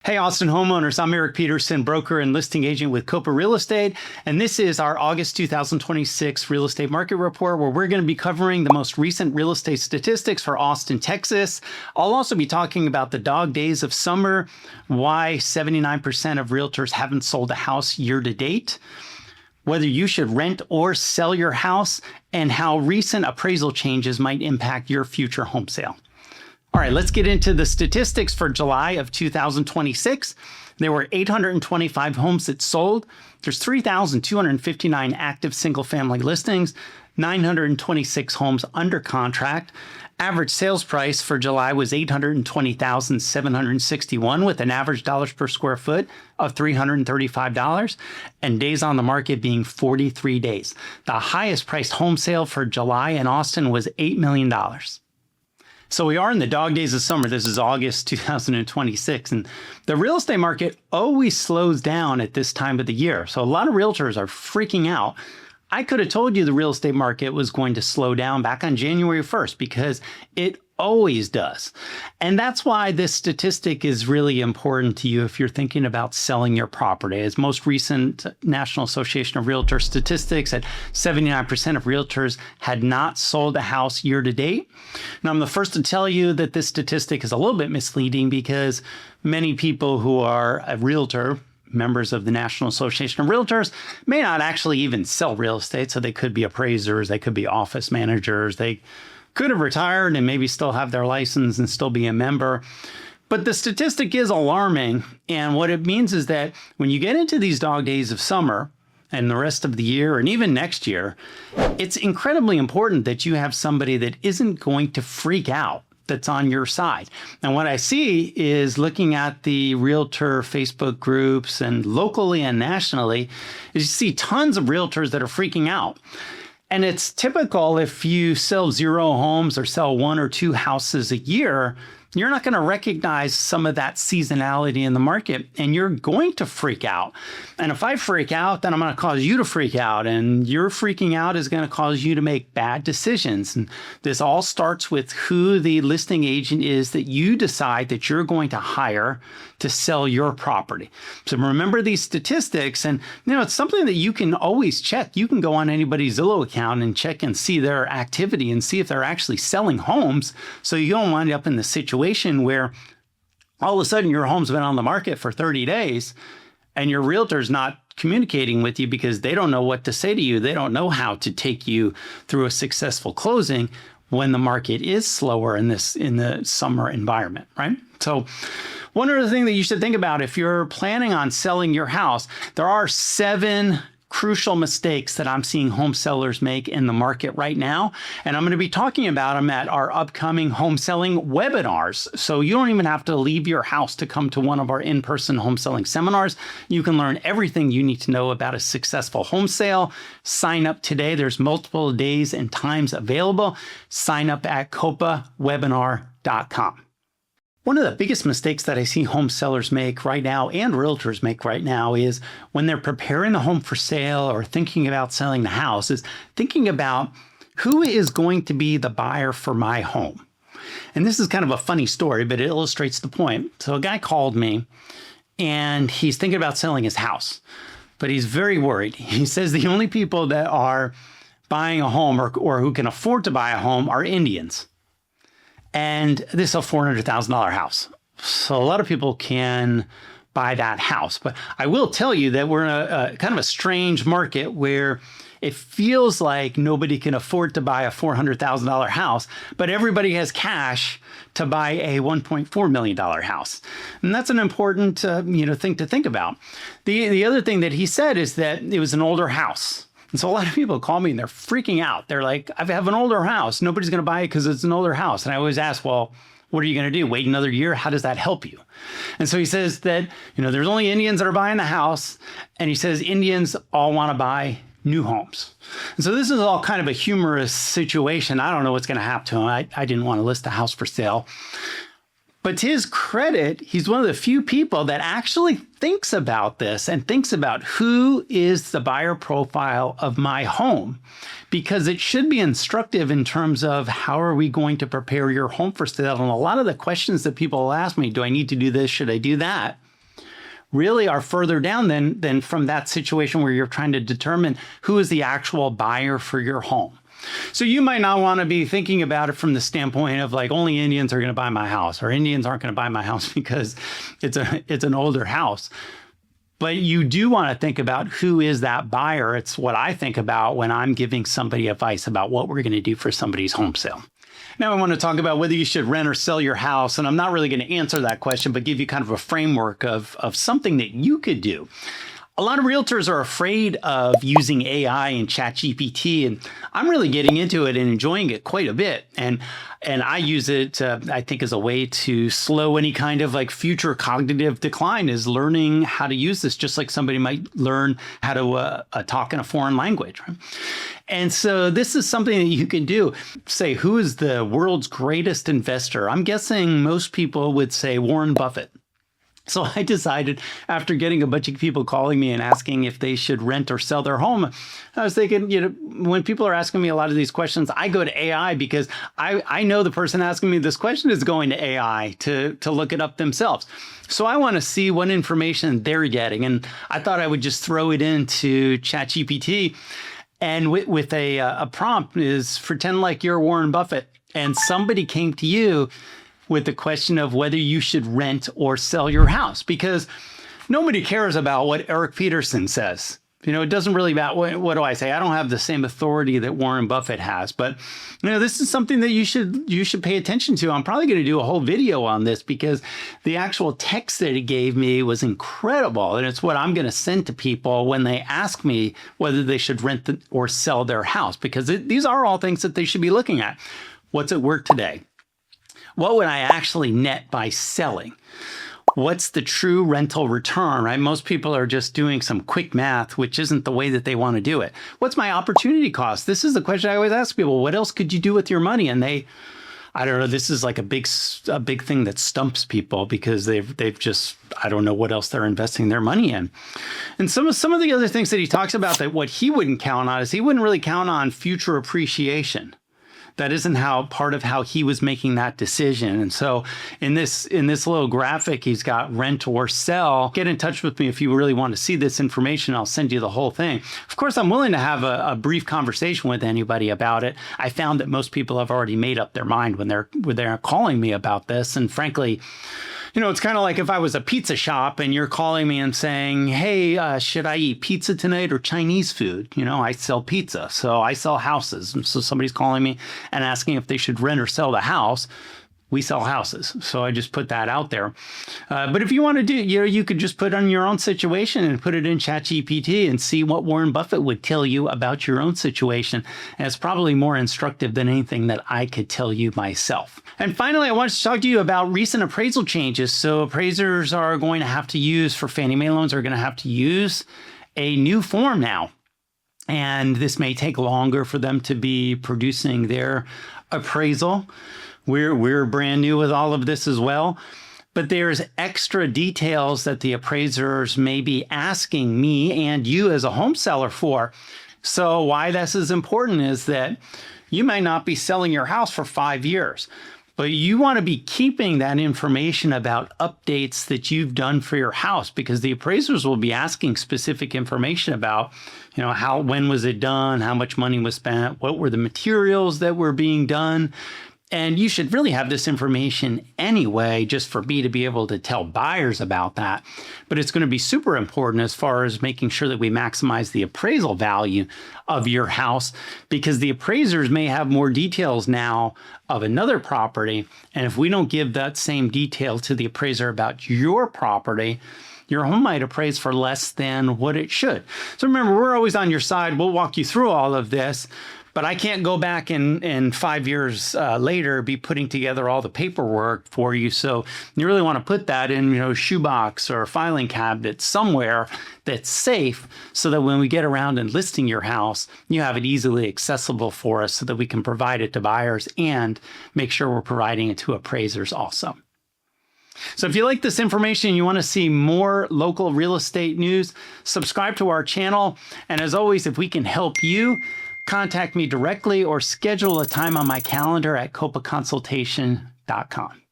Hey, Austin homeowners, I'm Eric Peterson, broker and listing agent with Kopa Real Estate, and this is our August 2026 real estate market report where we're going to be covering the most recent real estate statistics for Austin, Texas. I'll also be talking about the dog days of summer, why 79% of realtors haven't sold a house year to date, whether you should rent or sell your house, and how recent appraisal changes might impact your future home sale. All right, let's get into the statistics for July of 2026. There were 825 homes that sold. There's 3,259 active single-family listings, 926 homes under contract. Average sales price for July was $820,761 with an average dollars per square foot of $335 and days on the market being 43 days. The highest priced home sale for July in Austin was $8 million. So we are in the dog days of summer. This is August 2026, and the real estate market always slows down at this time of the year. So a lot of realtors are freaking out. I could have told you the real estate market was going to slow down back on January 1st because it always does. And that's why this statistic is really important to you if you're thinking about selling your property. As most recent National Association of Realtors statistics at 79% of realtors had not sold a house year to date. Now, I'm the first to tell you that this statistic is a little bit misleading because many people who are a realtor, members of the National Association of Realtors, may not actually even sell real estate. So they could be appraisers, they could be office managers, they could have retired and maybe still have their license and still be a member. But the statistic is alarming. And what it means is that when you get into these dog days of summer and the rest of the year and even next year, it's incredibly important that you have somebody that isn't going to freak out, that's on your side. And what I see is looking at the realtor Facebook groups and locally and nationally, is you see tons of realtors that are freaking out. And it's typical if you sell 0 homes or sell 1 or 2 houses a year, you're not going to recognize some of that seasonality in the market and you're going to freak out. And if I freak out, then I'm going to cause you to freak out, and your freaking out is going to cause you to make bad decisions. And this all starts with who the listing agent is that you decide that you're going to hire to sell your property. So remember these statistics, and it's something that you can always check. You can go on anybody's Zillow account and check and see their activity and see if they're actually selling homes, so you don't wind up in the situation where all of a sudden your home's been on the market for 30 days and your realtor's not communicating with you because they don't know what to say to you. They don't know how to take you through a successful closing when the market is slower in the summer environment, right? So one other thing that you should think about if you're planning on selling your house, there are 7 crucial mistakes that I'm seeing home sellers make in the market right now. And I'm going to be talking about them at our upcoming home selling webinars. So you don't even have to leave your house to come to one of our in-person home selling seminars. You can learn everything you need to know about a successful home sale. Sign up today. There's multiple days and times available. Sign up at copawebinar.com. One of the biggest mistakes that I see home sellers make right now and realtors make right now is when they're preparing the home for sale or thinking about selling the house is thinking about who is going to be the buyer for my home. And this is kind of a funny story, but it illustrates the point. So a guy called me and he's thinking about selling his house, but he's very worried. He says the only people that are buying a home or who can afford to buy a home are Indians. And this is a $400,000 house. So a lot of people can buy that house. But I will tell you that we're in a kind of a strange market where it feels like nobody can afford to buy a $400,000 house, but everybody has cash to buy a $1.4 million house. And that's an important thing to think about. The other thing that he said is that it was an older house. And so a lot of people call me and they're freaking out. They're like, I have an older house. Nobody's going to buy it because it's an older house. And I always ask, well, what are you going to do? Wait another year? How does that help you? And so he says that, there's only Indians that are buying the house. And he says Indians all want to buy new homes. And so this is all kind of a humorous situation. I don't know what's going to happen to him. I didn't want to list a house for sale. But to his credit, he's one of the few people that actually thinks about this and thinks about who is the buyer profile of my home, because it should be instructive in terms of how are we going to prepare your home for sale. And a lot of the questions that people will ask me, do I need to do this? Should I do that? really are further down than from that situation where you're trying to determine who is the actual buyer for your home. So you might not want to be thinking about it from the standpoint of like only Indians are going to buy my house, or Indians aren't going to buy my house because it's an older house. But you do want to think about who is that buyer. It's what I think about when I'm giving somebody advice about what we're going to do for somebody's home sale. Now I want to talk about whether you should rent or sell your house. And I'm not really going to answer that question, but give you kind of a framework of something that you could do. A lot of realtors are afraid of using AI and ChatGPT, and I'm really getting into it and enjoying it quite a bit. And I use it, I think, as a way to slow any kind of like future cognitive decline, is learning how to use this, just like somebody might learn how to talk in a foreign language. Right? And so this is something that you can do. Say, who is the world's greatest investor? I'm guessing most people would say Warren Buffett. So I decided, after getting a bunch of people calling me and asking if they should rent or sell their home, I was thinking, when people are asking me a lot of these questions, I go to AI because I know the person asking me this question is going to AI to look it up themselves. So I want to see what information they're getting. And I thought I would just throw it into ChatGPT. And with a prompt is, pretend like you're Warren Buffett and somebody came to you with the question of whether you should rent or sell your house, because nobody cares about what Eric Peterson says. It doesn't really matter. What do I say? I don't have the same authority that Warren Buffett has, but this is something that you should pay attention to. I'm probably going to do a whole video on this because the actual text that it gave me was incredible. And it's what I'm going to send to people when they ask me whether they should rent or sell their house, because these are all things that they should be looking at. What's at work today? What would I actually net by selling? What's the true rental return, right? Most people are just doing some quick math, which isn't the way that they want to do it. What's my opportunity cost? This is the question I always ask people. What else could you do with your money? And I don't know, this is like a big thing that stumps people because they've just, I don't know what else they're investing their money in. And some of the other things that he talks about, that what he wouldn't count on is he wouldn't really count on future appreciation. That isn't part of how he was making that decision. And so in this little graphic, he's got rent or sell. Get in touch with me if you really want to see this information. I'll send you the whole thing. Of course, I'm willing to have a brief conversation with anybody about it. I found that most people have already made up their mind when they're calling me about this. And frankly, it's kind of like if I was a pizza shop and you're calling me and saying, hey, should I eat pizza tonight or Chinese food? I sell pizza, so I sell houses. And so somebody's calling me and asking if they should rent or sell the house. We sell houses. So I just put that out there. But if you want to do, you could just put on your own situation and put it in ChatGPT and see what Warren Buffett would tell you about your own situation. And it's probably more instructive than anything that I could tell you myself. And finally, I wanted to talk to you about recent appraisal changes. So appraisers are going to have to use, for Fannie Mae loans, are going to have to use a new form now. And this may take longer for them to be producing their appraisal. We're brand new with all of this as well, but there's extra details that the appraisers may be asking me and you as a home seller for. So why this is important is that you might not be selling your house for 5 years, but you want to be keeping that information about updates that you've done for your house, because the appraisers will be asking specific information about, when was it done, how much money was spent, what were the materials that were being done. And you should really have this information anyway, just for me to be able to tell buyers about that. But it's going to be super important as far as making sure that we maximize the appraisal value of your house, because the appraisers may have more details now of another property. And if we don't give that same detail to the appraiser about your property, your home might appraise for less than what it should. So remember, we're always on your side. We'll walk you through all of this. But I can't go back and 5 years later be putting together all the paperwork for you. So you really want to put that in, a shoebox or a filing cabinet somewhere that's safe, so that when we get around and listing your house, you have it easily accessible for us so that we can provide it to buyers and make sure we're providing it to appraisers also. So if you like this information and you want to see more local real estate news, subscribe to our channel. And as always, if we can help you, contact me directly or schedule a time on my calendar at kopaconsultation.com.